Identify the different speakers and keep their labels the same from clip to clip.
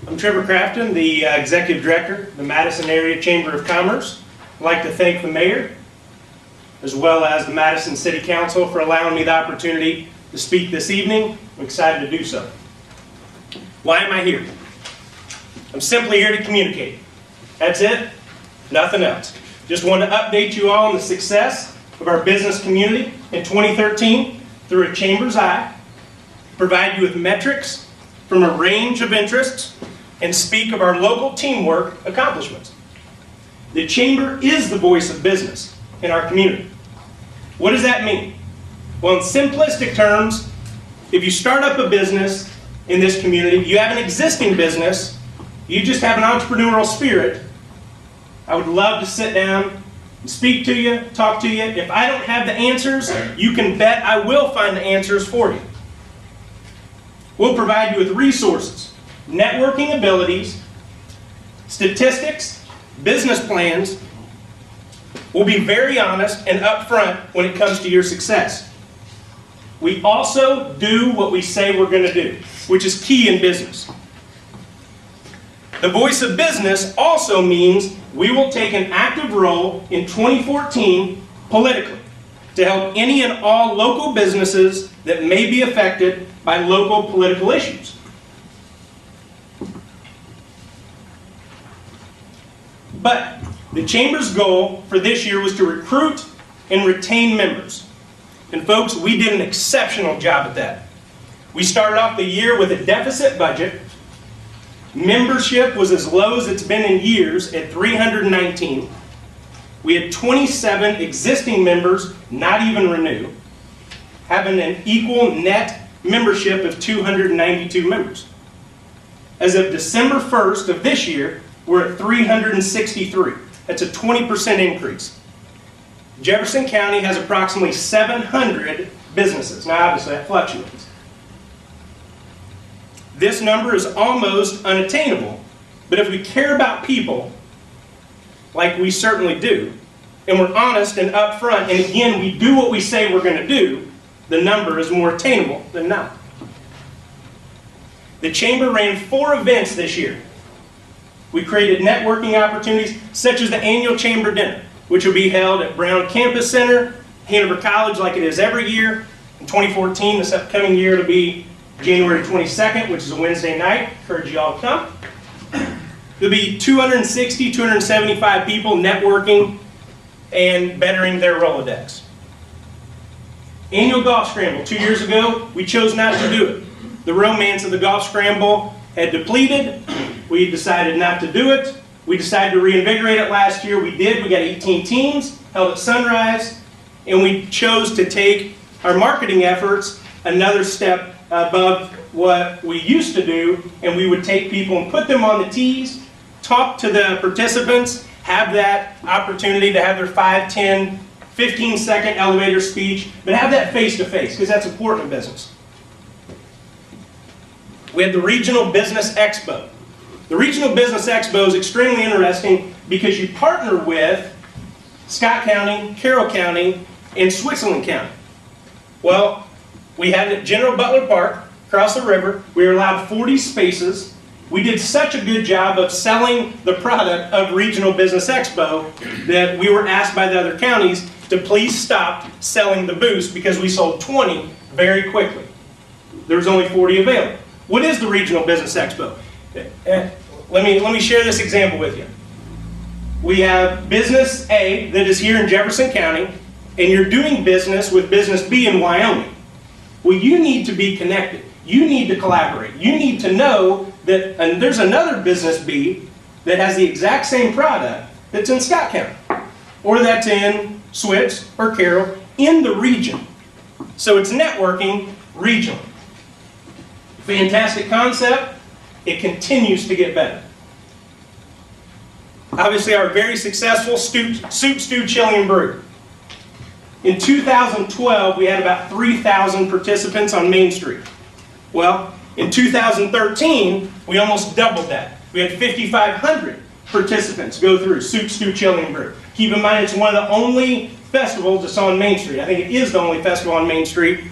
Speaker 1: I'm Trevor Crafton, the Executive Director of the Madison Area Chamber of Commerce. I'd like to thank the Mayor, as well as the Madison City Council, for allowing me the opportunity to speak this evening. I'm excited to do so. Why am I here? I'm simply here to communicate. That's it, nothing else. Just want to update you all on the success of our business community in 2013 through a chamber's eye, provide you with metrics from a range of interests, and speak of our local teamwork accomplishments. The chamber is the voice of business in our community. What does that mean? Well, in simplistic terms, if you start up a business in this community, you have an existing business, you just have an entrepreneurial spirit, I would love to sit down and speak to you, talk to you. If I don't have the answers, you can bet I will find the answers for you. We'll provide you with resources, networking abilities, statistics, business plans. We'll be very honest and upfront when it comes to your success. We also do what we say we're going to do, which is key in business. The voice of business also means we will take an active role in 2014 politically to help any and all local businesses that may be affected by local political issues. But the Chamber's goal for this year was to recruit and retain members. And folks, we did an exceptional job at that. We started off the year with a deficit budget. Membership was as low as it's been in years at 319. We had 27 existing members not even renew, having an equal net membership of 292 members. As of December 1st of this year, we're at 363. That's a 20% increase. Jefferson County has approximately 700 businesses. Now, obviously, that fluctuates. This number is almost unattainable, but if we care about people, like we certainly do, and we're honest and upfront, and again, we do what we say we're going to do, the number is more attainable than not. The Chamber ran 4 events this year. We created networking opportunities such as the annual Chamber Dinner, which will be held at Brown Campus Center, Hanover College, like it is every year. In 2014, this upcoming year, it'll be January 22nd, which is a Wednesday night. Encourage you all to come. There'll be 260, 275 people networking and bettering their Rolodex. Annual Golf Scramble. 2 years ago, we chose not to do it. The romance of the Golf Scramble had depleted. We decided not to do it. We decided to reinvigorate it last year. We did. We got 18 teams, held at Sunrise, and we chose to take our marketing efforts another step above what we used to do, and we would take people and put them on the tees, talk to the participants, have that opportunity to have their 5, 10, 15-second elevator speech, but have that face-to-face, because that's important in business. We had the Regional Business Expo. The Regional Business Expo is extremely interesting because you partner with Scott County, Carroll County, and Switzerland County. Well, we had it at General Butler Park, across the river. We were allowed 40 spaces. We did such a good job of selling the product of Regional Business Expo that we were asked by the other counties to please stop selling the booths because we sold 20 very quickly. There was only 40 available. What is the Regional Business Expo? Let me share this example with you. We have Business A that is here in Jefferson County, and you're doing business with Business B in Wyoming. Well, you need to be connected. You need to collaborate. You need to know that there's another Business B that has the exact same product that's in Scott County, or that's in Switz or Carroll in the region. So it's networking regionally. Fantastic concept. It continues to get better. Obviously, our very successful Soup, Stew, Chili, and Brew. In 2012, we had about 3,000 participants on Main Street. Well, in 2013, we almost doubled that. We had 5,500 participants go through Soup, Stew, Chili, and Brew. Keep in mind, it's one of the only festivals that's on Main Street. I think it is the only festival on Main Street.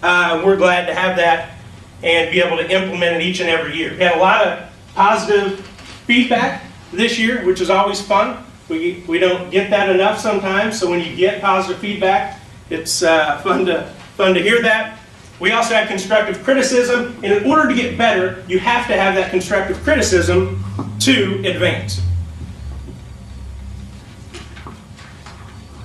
Speaker 1: We're glad to have that and be able to implement it each and every year. We had a lot of positive feedback this year, which is always fun. We don't get that enough sometimes, so when you get positive feedback, it's fun to hear that. We also have constructive criticism, and in order to get better, you have to have that constructive criticism to advance.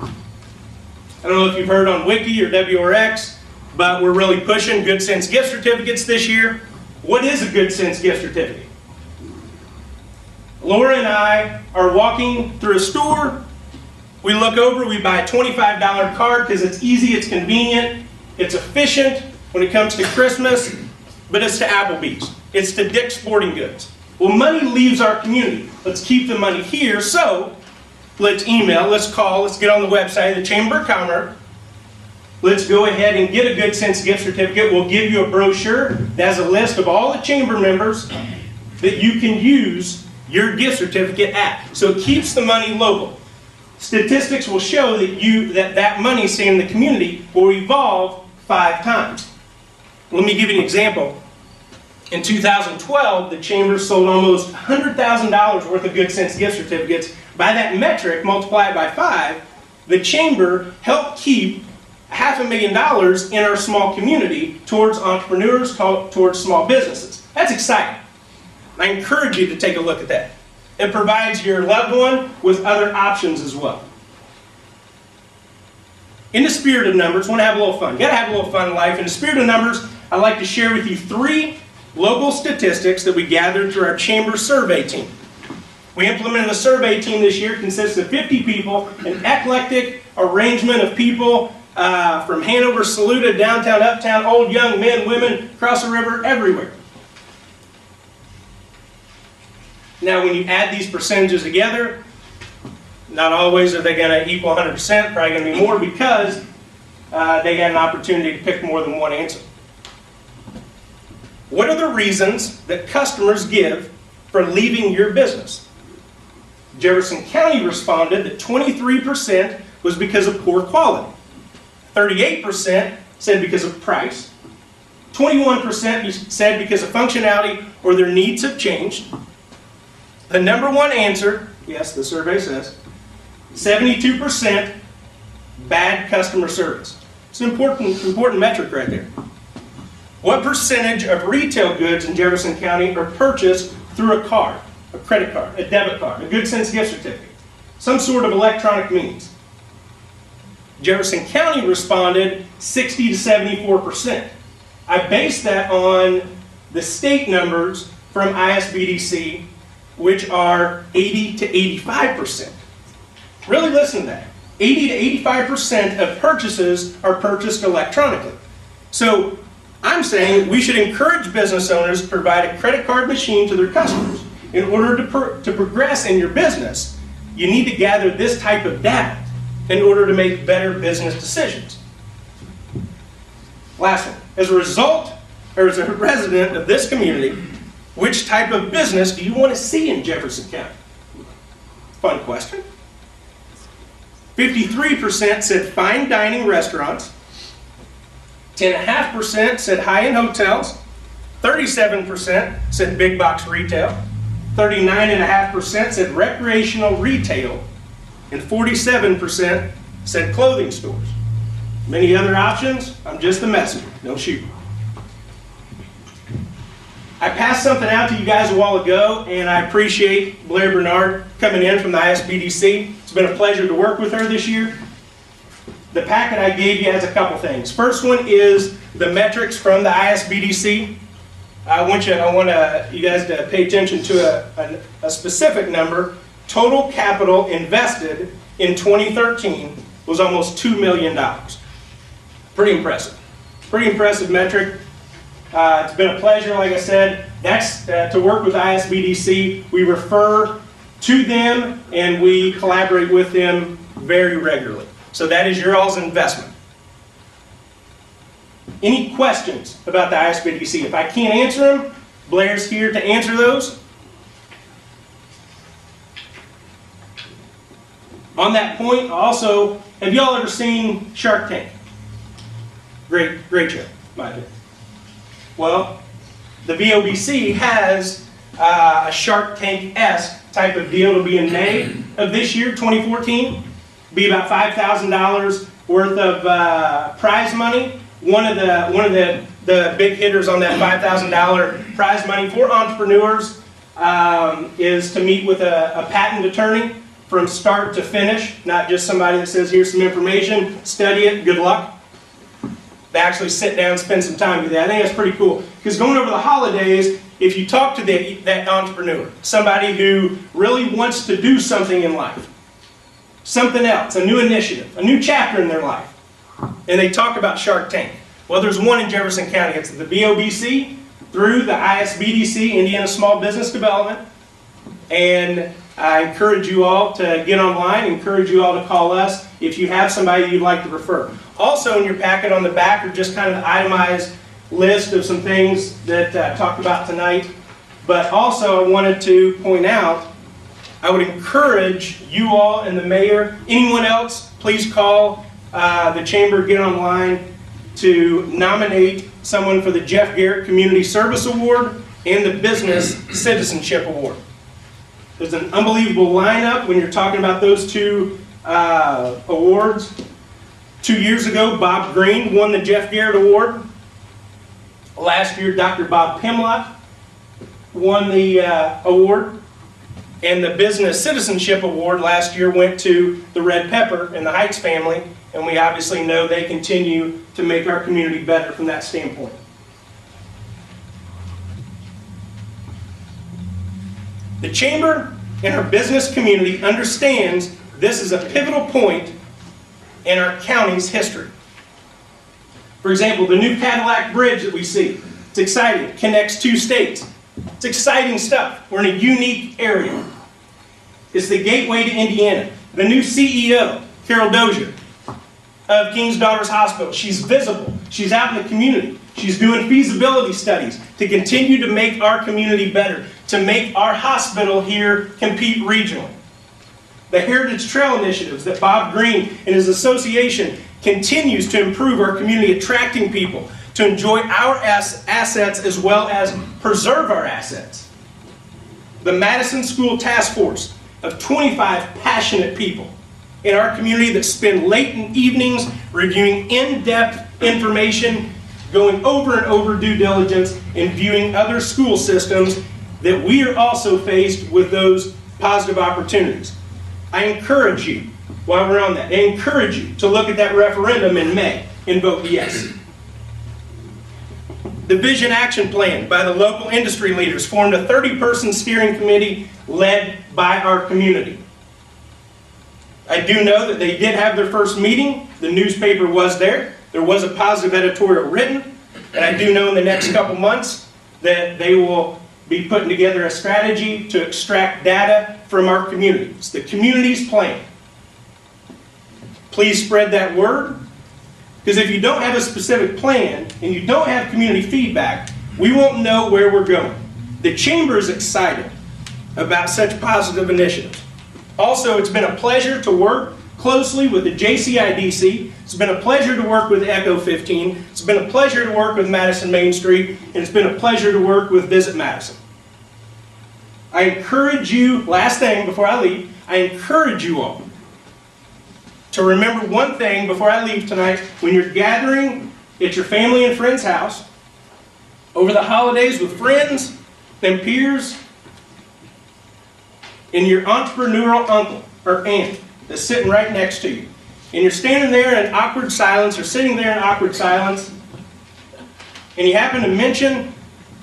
Speaker 1: I don't know if you've heard on Wiki or WRX, but we're really pushing Good Sense gift certificates this year. What is a Good Sense gift certificate? Laura and I are walking through a store. We look over, we buy a $25 card because it's easy, it's convenient, it's efficient when it comes to Christmas, but it's to Applebee's. It's to Dick's Sporting Goods. Well, money leaves our community. Let's keep the money here, so let's email, let's call, let's get on the website of the Chamber of Commerce. Let's go ahead and get a Good Sense gift certificate. We'll give you a brochure that has a list of all the chamber members that you can use your gift certificate at. So it keeps the money local. Statistics will show that money staying in the community will evolve 5 times. Let me give you an example. In 2012, the chamber sold almost $100,000 worth of Good Sense gift certificates. By that metric, multiply it by 5, the chamber helped keep $500,000 in our small community towards entrepreneurs, towards small businesses. That's exciting. I encourage you to take a look at that. It provides your loved one with other options as well. In the spirit of numbers, want to have a little fun. You got to have a little fun in life. In the spirit of numbers, I'd like to share with you 3 local statistics that we gathered through our chamber survey team. We implemented a survey team this year. It consists of 50 people, an eclectic arrangement of people from Hanover, Saluda, downtown, uptown, old, young, men, women, across the river, everywhere. Now, when you add these percentages together, not always are they going to equal 100%, probably going to be more because they had an opportunity to pick more than one answer. What are the reasons that customers give for leaving your business? Jefferson County responded that 23% was because of poor quality. 38% said because of price. 21% said because of functionality or their needs have changed. The number one answer, yes, the survey says, 72% bad customer service. It's an important metric right there. What percentage of retail goods in Jefferson County are purchased through a card, a credit card, a debit card, a Good Sense gift certificate, some sort of electronic means? Jefferson County responded 60 to 74%. I based that on the state numbers from ISBDC, which are 80 to 85%. Really listen to that. 80 to 85% of purchases are purchased electronically. So I'm saying we should encourage business owners to provide a credit card machine to their customers. In order to progress in your business, you need to gather this type of data in order to make better business decisions. Last one. As a result, or as a resident of this community, which type of business do you want to see in Jefferson County? Fun question. 53% said fine dining restaurants. 10.5% said high-end hotels. 37% said big box retail. 39.5% said recreational retail. And 47% said clothing stores. Many other options. I'm just the messenger. No shoot. I passed something out to you guys a while ago, and I appreciate Blair Bernard coming in from the ISBDC. It's been a pleasure to work with her this year. The packet I gave you has a couple things. First one is the metrics from the ISBDC. I want you guys to pay attention to a specific number. Total capital invested in 2013 was almost $2 million. Pretty impressive. Pretty impressive metric. It's been a pleasure, like I said. That's to work with ISBDC. We refer to them and we collaborate with them very regularly. So that is your all's investment. Any questions about the ISBDC? If I can't answer them, Blair's here to answer those. On that point, also, have y'all ever seen Shark Tank? Great show, my opinion. Well, the VOBC has a Shark Tank-esque type of deal. It'll be in May of this year, 2014. Be about $5,000 worth of prize money. One of the big hitters on that $5,000 prize money for entrepreneurs is to meet with a patent attorney from start to finish, not just somebody that says, here's some information, study it, good luck. They actually sit down and spend some time with that. I think that's pretty cool. Because going over the holidays, if you talk to that entrepreneur, somebody who really wants to do something in life, something else, a new initiative, a new chapter in their life, and they talk about Shark Tank. Well, there's one in Jefferson County. It's the BOBC through the ISBDC, Indiana Small Business Development. And I encourage you all to get online, encourage you all to call us if you have somebody you'd like to refer. Also in your packet on the back are just kind of the itemized list of some things that I talked about tonight. But also I wanted to point out, I would encourage you all and the mayor, anyone else, please call the chamber, get online to nominate someone for the Jeff Garrett Community Service Award and the Business Citizenship Award. There's an unbelievable lineup when you're talking about those two awards. 2 years ago, Bob Green won the Jeff Garrett Award. Last year, Dr. Bob Pimlott won the award. And the Business Citizenship Award last year went to the Red Pepper and the Heights family. And we obviously know they continue to make our community better from that standpoint. The Chamber and our business community understands this is a pivotal point in our county's history. For example, the new Cadillac Bridge that we see, it's exciting. It connects two states. It's exciting stuff. We're in a unique area. It's the gateway to Indiana. The new CEO, Carol Dozier, of King's Daughters Hospital. She's visible. She's out in the community. She's doing feasibility studies to continue to make our community better, to make our hospital here compete regionally. The Heritage Trail initiatives that Bob Green and his association continues to improve our community, attracting people to enjoy our assets as well as preserve our assets. The Madison School Task Force of 25 passionate people in our community that spend late evenings reviewing in-depth information, going over and over due diligence, and viewing other school systems that we are also faced with those positive opportunities. I encourage you, while we're on that, I encourage you to look at that referendum in May and vote yes. The Vision Action Plan by the local industry leaders formed a 30-person steering committee led by our community. I do know that they did have their first meeting. The newspaper was there. There was a positive editorial written. And I do know in the next couple months that they will be putting together a strategy to extract data from our community. It's the community's plan. Please spread that word. Because if you don't have a specific plan and you don't have community feedback, we won't know where we're going. The Chamber is excited about such positive initiatives. Also, it's been a pleasure to work closely with the JCIDC. It's been a pleasure to work with Echo 15. It's been a pleasure to work with Madison Main Street. And it's been a pleasure to work with Visit Madison. I encourage you, last thing before I leave, I encourage you all to remember one thing before I leave tonight. When you're gathering at your family and friend's house, over the holidays with friends and peers, and your entrepreneurial uncle or aunt that's sitting right next to you, and you're standing there in awkward silence or sitting there in awkward silence, and you happen to mention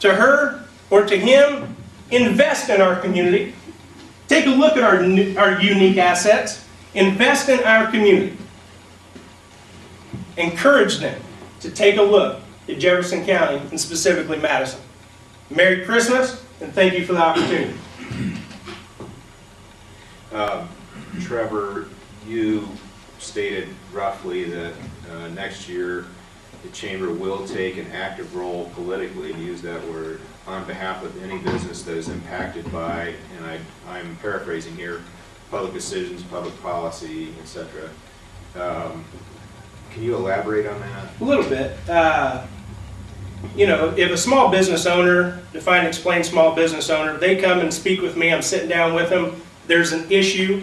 Speaker 1: to her or to him, invest in our community, take a look at our unique assets, invest in our community. Encourage them to take a look at Jefferson County and specifically Madison. Merry Christmas, and thank you for the opportunity.
Speaker 2: Trevor, you stated roughly that next year the Chamber will take an active role politically, to use that word, on behalf of any business that is impacted by, and I'm paraphrasing here, public decisions, public policy, etc. Can you elaborate on that?
Speaker 1: A little bit. you know, if a small business owner, define, explain small business owner, they come and speak with me, I'm sitting down with them, there's an issue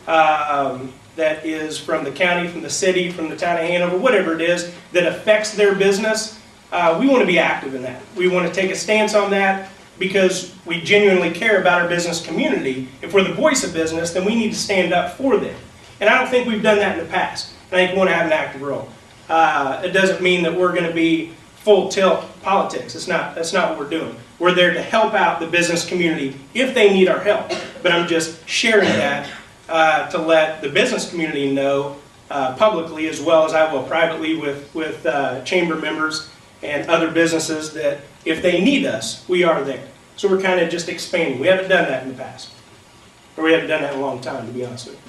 Speaker 1: that is from the county, from the city, from the town of Hanover, whatever it is, that affects their business, we want to be active in that. We want to take a stance on that because we genuinely care about our business community. If we're the voice of business, then we need to stand up for them. And I don't think we've done that in the past. I think we want to have an active role. It doesn't mean that we're going to be full tilt politics. That's not what we're doing. We're there to help out the business community if they need our help. But I'm just sharing that to let the business community know publicly, as well as I will privately with chamber members and other businesses, that if they need us, we are there. So we're kind of just expanding. We haven't done that in the past. Or we haven't done that in a long time, to be honest with you.